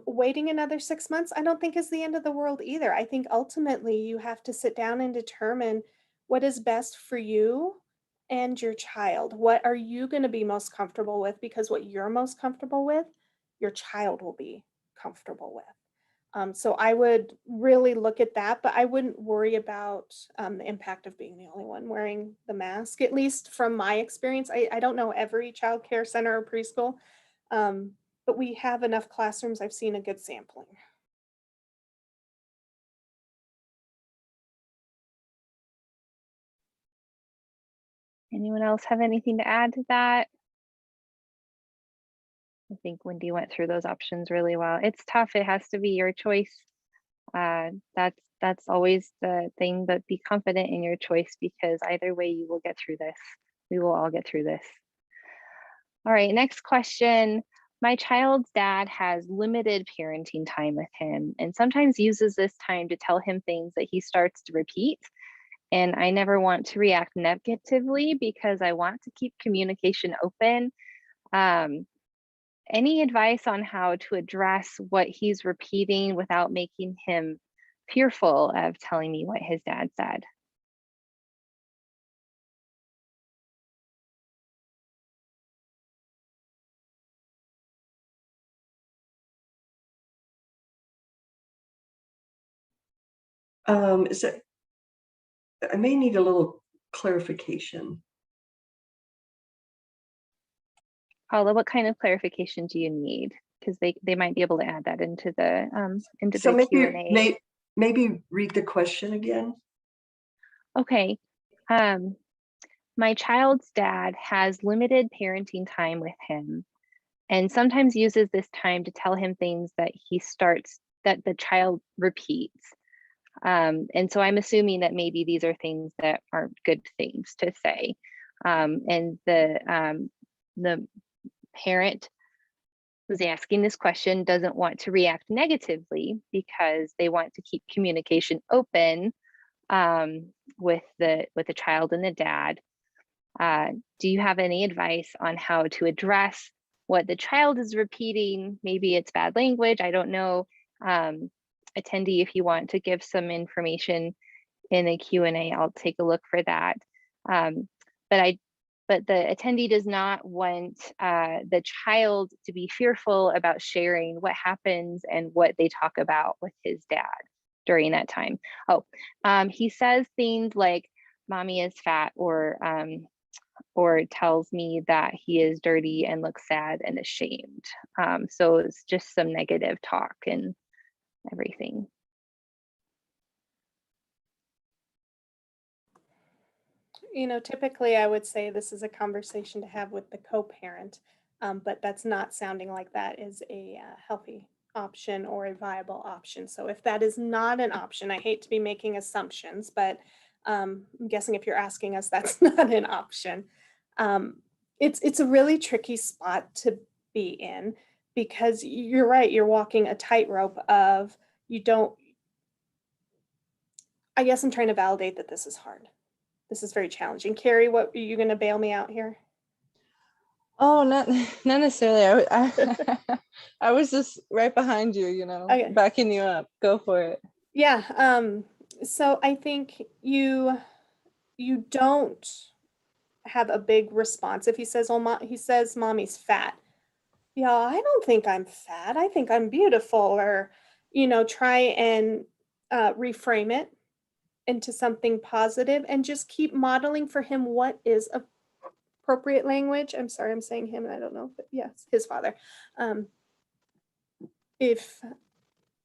Speaker 3: Waiting another 6 months, I don't think is the end of the world either. I think ultimately you have to sit down and determine what is best for you and your child. What are you going to be most comfortable with? Because what you're most comfortable with, your child will be comfortable with. So I would really look at that, but I wouldn't worry about the impact of being the only one wearing the mask, at least from my experience. I don't know every child care center or preschool, but we have enough classrooms. I've seen a good sampling.
Speaker 1: Anyone else have anything to add to that? I think Wendy went through those options really well. It's tough. It has to be your choice. That's always the thing, but be confident in your choice, because either way you will get through this. We will all get through this. All right, next question. My child's dad has limited parenting time with him and sometimes uses this time to tell him things that he starts to repeat. And I never want to react negatively because I want to keep communication open. Any advice on how to address what he's repeating without making him fearful of telling me what his dad said?
Speaker 4: Is that, I may need a little clarification.
Speaker 1: Paula, what kind of clarification do you need? Because they might be able to add that into the
Speaker 4: So maybe
Speaker 1: Q&A.
Speaker 4: maybe read the question again.
Speaker 1: Okay. My child's dad has limited parenting time with him and sometimes uses this time to tell him things that that the child repeats. And so I'm assuming that maybe these are things that aren't good things to say. And the parent who's asking this question doesn't want to react negatively because they want to keep communication open with the child and the dad. Do you have any advice on how to address what the child is repeating? Maybe it's bad language, I don't know. Attendee, if you want to give some information in the Q&A, I'll take a look for that. But the attendee does not want the child to be fearful about sharing what happens and what they talk about with his dad during that time. Oh, he says things like, "Mommy is fat," or tells me that he is dirty and looks sad and ashamed. So it's just some negative talk and everything.
Speaker 3: You know, typically I would say this is a conversation to have with the co-parent, but that's not sounding like that is a healthy option or a viable option. So if that is not an option, I hate to be making assumptions, but I'm guessing if you're asking us, that's not an option. It's a really tricky spot to be in because you're right, you're walking a tightrope of I guess I'm trying to validate that this is hard. This is very challenging. Carrie, what are you going to bail me out here?
Speaker 2: Oh, not necessarily. I was just right behind you,
Speaker 3: Okay.
Speaker 2: backing you up. Go for it.
Speaker 3: Yeah. So I think you don't have a big response if he says, he says mommy's fat. Yeah, I don't think I'm fat. I think I'm beautiful. Or, try and reframe it into something positive and just keep modeling for him what is appropriate language. I'm sorry, I'm saying him and I don't know, but yes, his father. if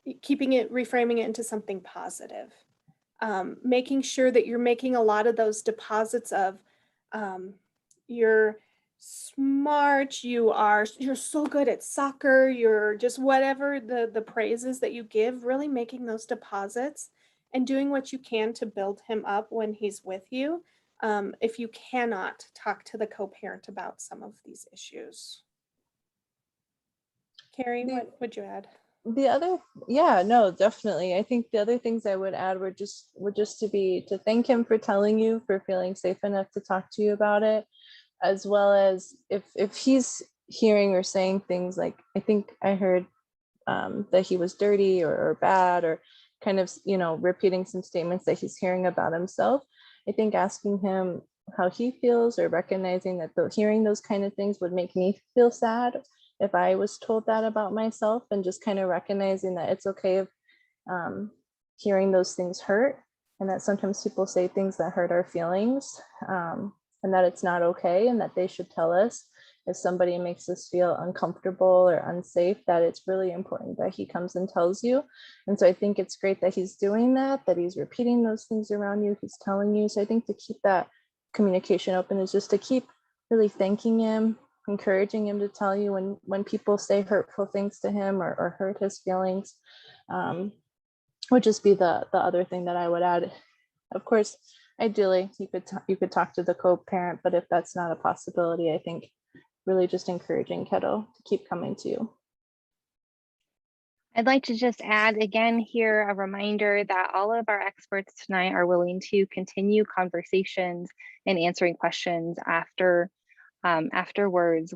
Speaker 3: reframing it into something positive, making sure that you're making a lot of those deposits of, you're smart, you're so good at soccer, you're just whatever the praises that you give, really making those deposits and doing what you can to build him up when he's with you. If you cannot talk to the co-parent about some of these issues. Carrie, what would you add?
Speaker 2: The other, yeah, no, definitely. I think the other things I would add were just to thank him for telling you, for feeling safe enough to talk to you about it, as well as if he's hearing or saying things like, I think I heard that he was dirty or bad, or kind of, you know, repeating some statements that he's hearing about himself. I think asking him how he feels, or recognizing that hearing those kind of things would make me feel sad if I was told that about myself, and just kind of recognizing that it's okay if hearing those things hurt, and that sometimes people say things that hurt our feelings, and that it's not okay, and that they should tell us if somebody makes us feel uncomfortable or unsafe, that it's really important that he comes and tells you. And so I think it's great that he's doing that he's repeating those things around you, he's telling you. So I think to keep that communication open is just to keep really thanking him, encouraging him to tell you when people say hurtful things to him or hurt his feelings. Would just be the other thing that I would add. Of course, ideally you could talk to the co-parent, but if that's not a possibility, I think really just encouraging kiddo to keep coming to you.
Speaker 1: I'd like to just add again here a reminder that all of our experts tonight are willing to continue conversations and answering questions afterwards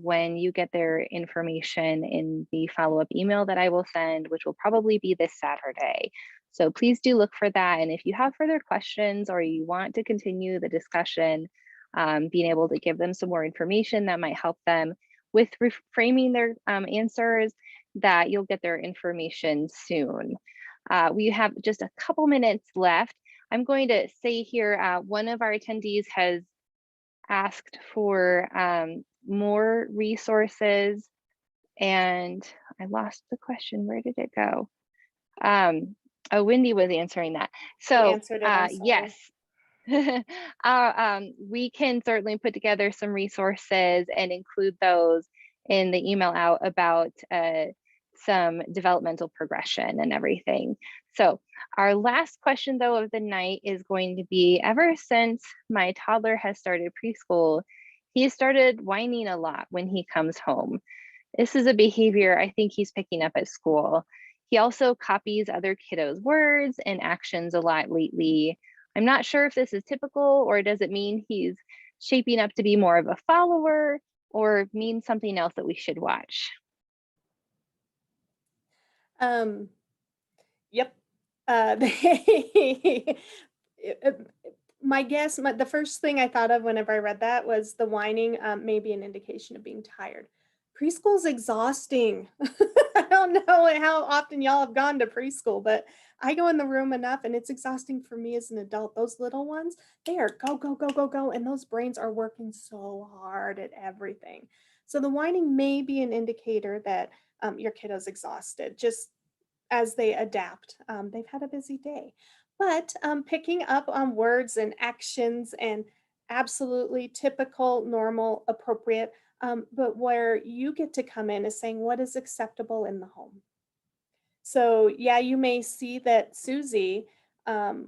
Speaker 1: when you get their information in the follow-up email that I will send, which will probably be this Saturday. So please do look for that. And if you have further questions or you want to continue the discussion, being able to give them some more information that might help them with reframing their answers, that you'll get their information soon. We have just a couple minutes left. I'm going to say here, one of our attendees has asked for more resources, and I lost the question. Where did it go? Oh, Wendy was answering that. So yes, we can certainly put together some resources and include those in the email out about some developmental progression and everything. So our last question though of the night is going to be, ever since my toddler has started preschool, he started whining a lot when he comes home. This is a behavior I think he's picking up at school. He also copies other kiddos' words and actions a lot lately. I'm not sure if this is typical, or does it mean he's shaping up to be more of a follower, or mean something else that we should watch?
Speaker 3: Yep. My guess, the first thing I thought of whenever I read that was the whining may be an indication of being tired. Preschool's exhausting. I don't know how often y'all have gone to preschool, but I go in the room enough and it's exhausting for me as an adult. Those little ones, they are go, go, go, go, go. And those brains are working so hard at everything. So the whining may be an indicator that your kiddo's exhausted, just as they adapt. They've had a busy day. But picking up on words and actions and absolutely typical, normal, appropriate, but where you get to come in is saying what is acceptable in the home. So yeah, you may see that Susie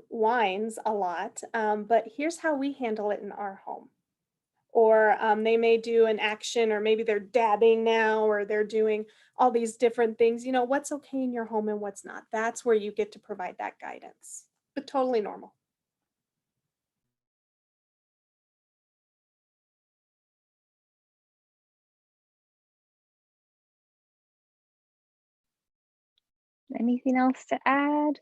Speaker 3: whines a lot, but here's how we handle it in our home. Or they may do an action, or maybe they're dabbing now, or they're doing all these different things. You know, what's okay in your home and what's not. That's where you get to provide that guidance, but totally normal.
Speaker 1: Anything else to add?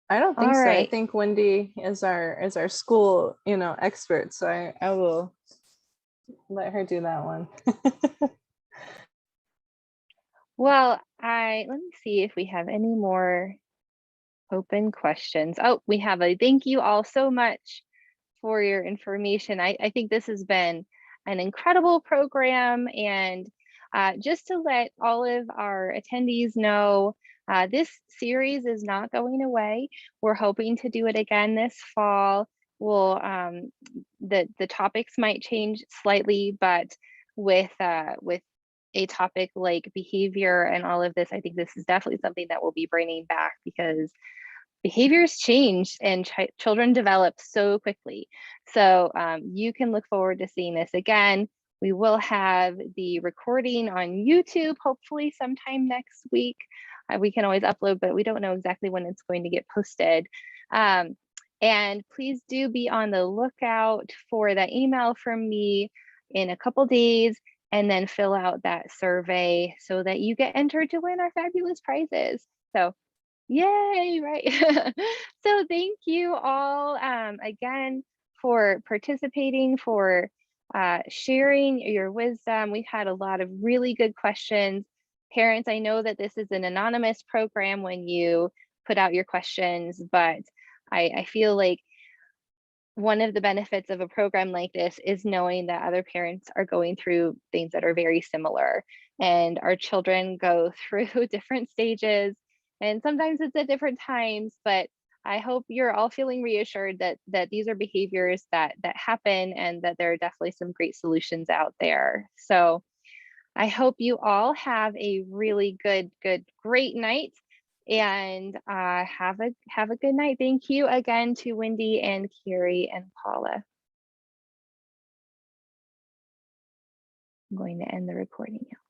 Speaker 2: I don't think
Speaker 1: All
Speaker 2: so.
Speaker 1: right.
Speaker 2: I think Wendy is our school, expert. So I will let her do that one.
Speaker 1: Well, let me see if we have any more open questions. Oh, we have a thank you all so much for your information. I think this has been an incredible program, and just to let all of our attendees know, this series is not going away. We're hoping to do it again this fall. We'll, the topics might change slightly, but with a topic like behavior and all of this, I think this is definitely something that we'll be bringing back, because behaviors change and children develop so quickly. So you can look forward to seeing this again. We will have the recording on YouTube, hopefully sometime next week. We can always upload, but we don't know exactly when it's going to get posted. And please do be on the lookout for that email from me in a couple days, and then fill out that survey so that you get entered to win our fabulous prizes. So yay, right? So thank you all again for participating, for sharing your wisdom. We've had a lot of really good questions. Parents, I know that this is an anonymous program when you put out your questions, but I feel like one of the benefits of a program like this is knowing that other parents are going through things that are very similar, and our children go through different stages, and sometimes it's at different times, but I hope you're all feeling reassured that these are behaviors that happen, and that there are definitely some great solutions out there. So I hope you all have a really great night, and have a good night. Thank you again to Wendy and Carrie and Paula. I'm going to end the recording now.